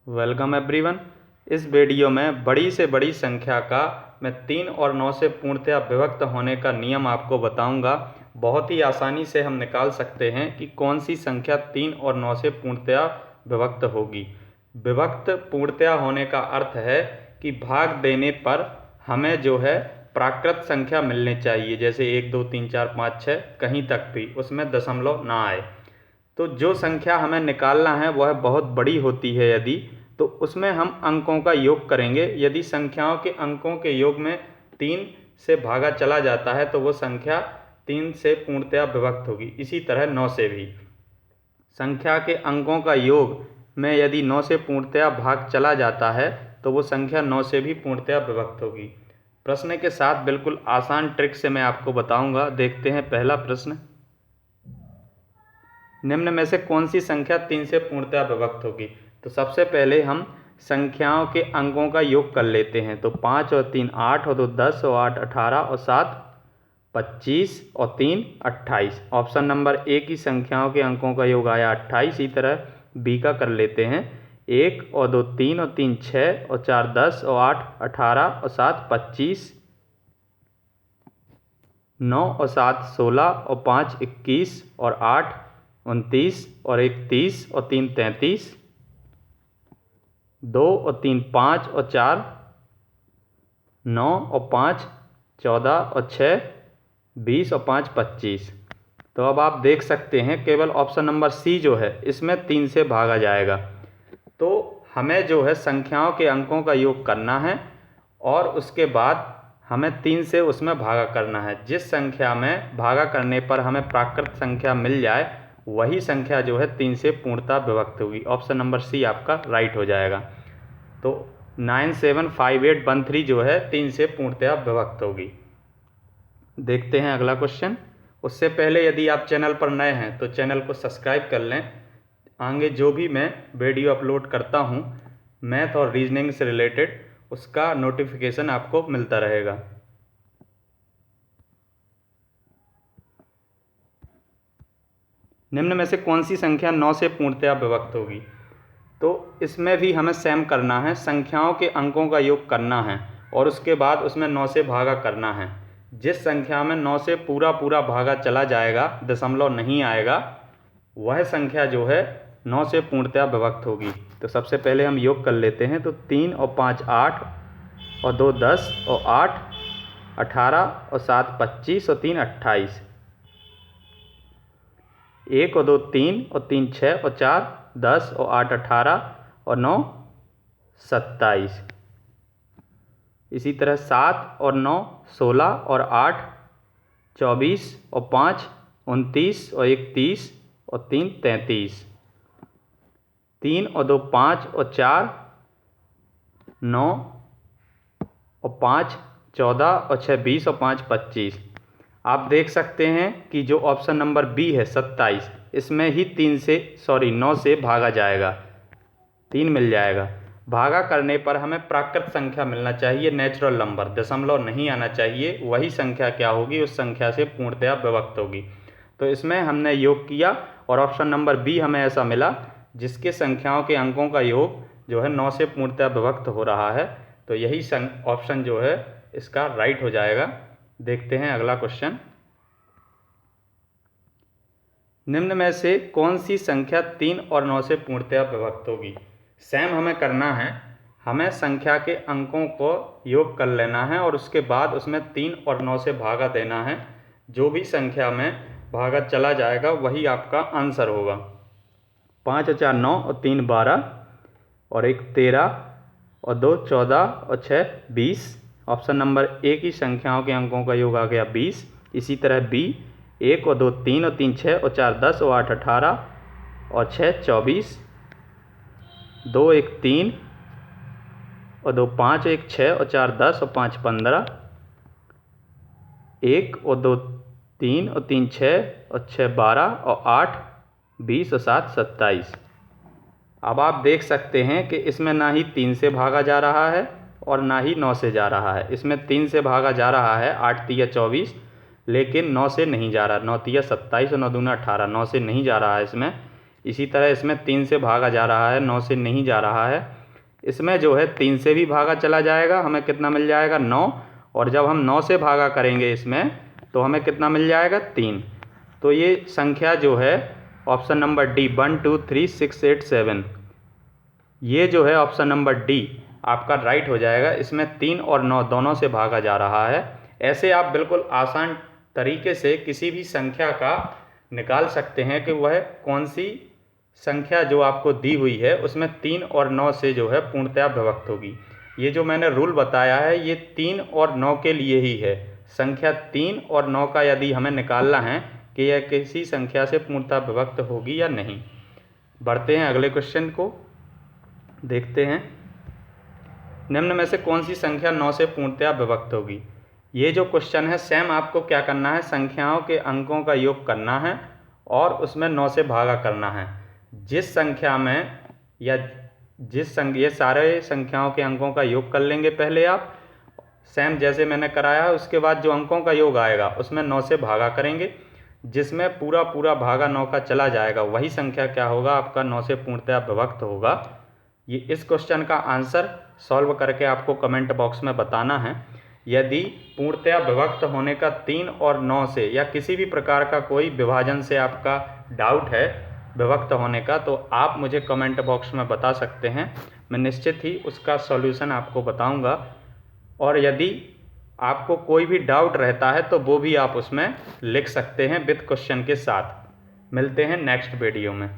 Welcome everyone. इस video में बड़ी से बड़ी संख्या का मैं 3 और 9 से पूर्णतया विभक्त होने का नियम आपको बताऊंगा। बहुत ही आसानी से हम निकाल सकते हैं कि कौन सी संख्या 3 और 9 से पूर्णतया विभक्त होगी। विभक्त पूर्णतया होने का अर्थ है कि भाग देने पर हमें जो है प्राकृत संख्या मिलनी चाहिए, जैसे 1 2 3 4 5 6 कहीं तक भी उसमें दशमलव ना आए। तो जो संख्या हमें निकालना है वह बहुत बड़ी होती है यदि, तो उसमें हम अंकों का योग करेंगे। यदि संख्याओं के अंकों के योग में 3 से भागा चला जाता है तो वो संख्या 3 से पूर्णतया विभक्त होगी। इसी तरह 9 से भी संख्या के अंकों का योग में यदि 9 से पूर्णतया भाग चला जाता है तो वो संख्या 9 से भी पूर्णतया विभक्त होगी। प्रश्न के साथ बिल्कुल आसान ट्रिक से मैं आपको बताऊंगा। देखते हैं पहला प्रश्न। निम्न में से कौन सी संख्या 3 से पूर्णतया विभक्त होगी? तो सबसे पहले हम संख्याओं के अंकों का योग कर लेते हैं। तो 5 और 3 8 और 2 10 और 8 18 और 7 25 और 3 28। ऑप्शन नंबर ए की संख्याओं के अंकों का योग आया 28। इसी तरह बी का कर लेते हैं। 1 और 2 3 और 3 6 और 4 10 और 8 18 और 7 25, 9 और 7 16 और 5 21 और 8 29 और 1 30 और 3 33, 2 और 3 5 और 4 9 और 5 14 और 6 20 और 5 25। तो अब आप देख सकते हैं केवल ऑप्शन नंबर सी जो है इसमें 3 से भागा जाएगा। तो हमें जो है संख्याओं के अंकों का योग करना है और उसके बाद हमें 3 से उसमें भागा करना है। जिस संख्या में भागा करने पर हमें प्राकृत संख्या मिल जाए वही संख्या जो है 3 से पूर्णतः विभक्त होगी। ऑप्शन नंबर सी आपका राइट हो जाएगा। तो 975813 जो है 3 से पूर्णतः विभक्त होगी। देखते हैं अगला क्वेश्चन। उससे पहले यदि आप चैनल पर नए हैं तो चैनल को सब्सक्राइब कर लें। आगे जो भी मैं वीडियो अपलोड करता हूं मैथ और रीजनिंग से रिलेटेड, उसका नोटिफिकेशन आपको मिलता रहेगा। निम्न में से कौन सी संख्या 9 से पूर्णतया विभक्त होगी? तो इसमें भी हमें सेम करना है। संख्याओं के अंकों का योग करना है और उसके बाद उसमें 9 से भागा करना है। जिस संख्या में 9 से पूरा भागा चला जाएगा, दशमलव नहीं आएगा, वह संख्या जो है 9 से पूर्णतया विभक्त होगी। तो सबसे पहले हम योग कर लेते हैं। तो 3 और 5 8 और 2 10 और 8 18 और 7 25 और 3 28, 1 और 2 3 और 3 6 और 4 10 और 8 18 और 9 27। इसी तरह 7 और 9 16 और 8 24 और 5 29 और 1 30 और 3 33, 3 और 2 5 और 4 9 और 5 14 और 6 20 और 5 25। आप देख सकते हैं कि जो ऑप्शन नंबर बी है 27, इसमें ही 9 से भागा जाएगा, 3 मिल जाएगा। भागा करने पर हमें प्राकृत संख्या मिलना चाहिए, नेचुरल नंबर, दशमलव नहीं आना चाहिए। वही संख्या क्या होगी, उस संख्या से पूर्णतया विभक्त होगी। तो इसमें हमने योग किया और ऑप्शन नंबर बी हमें ऐसा मिला जिसके संख्याओं के अंकों का योग जो है 9 से पूर्णतया विभक्त हो रहा है। तो यही ऑप्शन जो है इसका राइट हो जाएगा। देखते हैं अगला क्वेश्चन। निम्न में से कौन सी संख्या 3 और 9 से पूर्णतया विभक्त होगी? सेम हमें करना है। हमें संख्या के अंकों को योग कर लेना है और उसके बाद उसमें 3 और 9 से भागा देना है। जो भी संख्या में भागा चला जाएगा वही आपका आंसर होगा। 5 और 4 9 और 3 12 और 1 13 और 2 14 और 6 20। ऑप्शन नंबर ए की संख्याओं के अंकों का योग आ गया 20। इसी तरह बी 1 और 2 3 और 3 6 और 4 10 और 8 18 और 6 24, 2 1 3 और 2 5 1 6 और 4 10 और 5 15, 1 और 2 3 और 3 6 और 6 12 और 8 20 और 7 27। अब आप देख सकते हैं कि इसमें ना ही 3 से भागा जा रहा है और ना ही 9 से जा रहा है। इसमें 3 से भागा जा रहा है 8 3 24, लेकिन 9 से नहीं जा रहा। 9 3 27 और 9 दूना 18, 9 से नहीं जा रहा है इसमें। इसी तरह इसमें 3 से भागा जा रहा है, 9 से नहीं जा रहा है। इसमें जो है 3 से भी भागा चला जाएगा, हमें कितना मिल जाएगा 9, और जब हम 9 से भागा करेंगे इसमें तो हमें कितना मिल जाएगा 3। तो ये संख्या जो है ऑप्शन नंबर डी 1 2 3 6 8 7, ये जो है ऑप्शन नंबर डी आपका राइट हो जाएगा। इसमें 3 और 9 दोनों से भागा जा रहा है। ऐसे आप बिल्कुल आसान तरीके से किसी भी संख्या का निकाल सकते हैं कि वह कौन सी संख्या जो आपको दी हुई है उसमें 3 और 9 से जो है पूर्णतया विभक्त होगी। ये जो मैंने रूल बताया है ये 3 और 9 के लिए ही है। संख्या 3 और 9 का यदि हमें निकालना है कि यह किसी संख्या से पूर्णतः विभक्त होगी या नहीं। बढ़ते हैं अगले क्वेश्चन को, देखते हैं निम्न में से कौन सी संख्या 9 से पूर्णतया विभक्त होगी। ये जो क्वेश्चन है सेम आपको क्या करना है, संख्याओं के अंकों का योग करना है और उसमें 9 से भागा करना है। जिस संख्या में या ये सारे संख्याओं के अंकों का योग कर लेंगे पहले आप, सेम जैसे मैंने कराया है। उसके बाद जो अंकों का योग आएगा उसमें 9 से भागा करेंगे, जिसमें पूरा पूरा भागा 9 का चला जाएगा, वही संख्या क्या होगा आपका 9 से पूर्णतया विभक्त होगा। ये इस क्वेश्चन का आंसर सॉल्व करके आपको कमेंट बॉक्स में बताना है। यदि पूर्णतया विभक्त होने का 3 और 9 से या किसी भी प्रकार का कोई विभाजन से आपका डाउट है विभक्त होने का, तो आप मुझे कमेंट बॉक्स में बता सकते हैं। मैं निश्चित ही उसका सॉल्यूशन आपको बताऊंगा। और यदि आपको कोई भी डाउट रहता है तो वो भी आप उसमें लिख सकते हैं विद क्वेश्चन के साथ। मिलते हैं नेक्स्ट वीडियो में।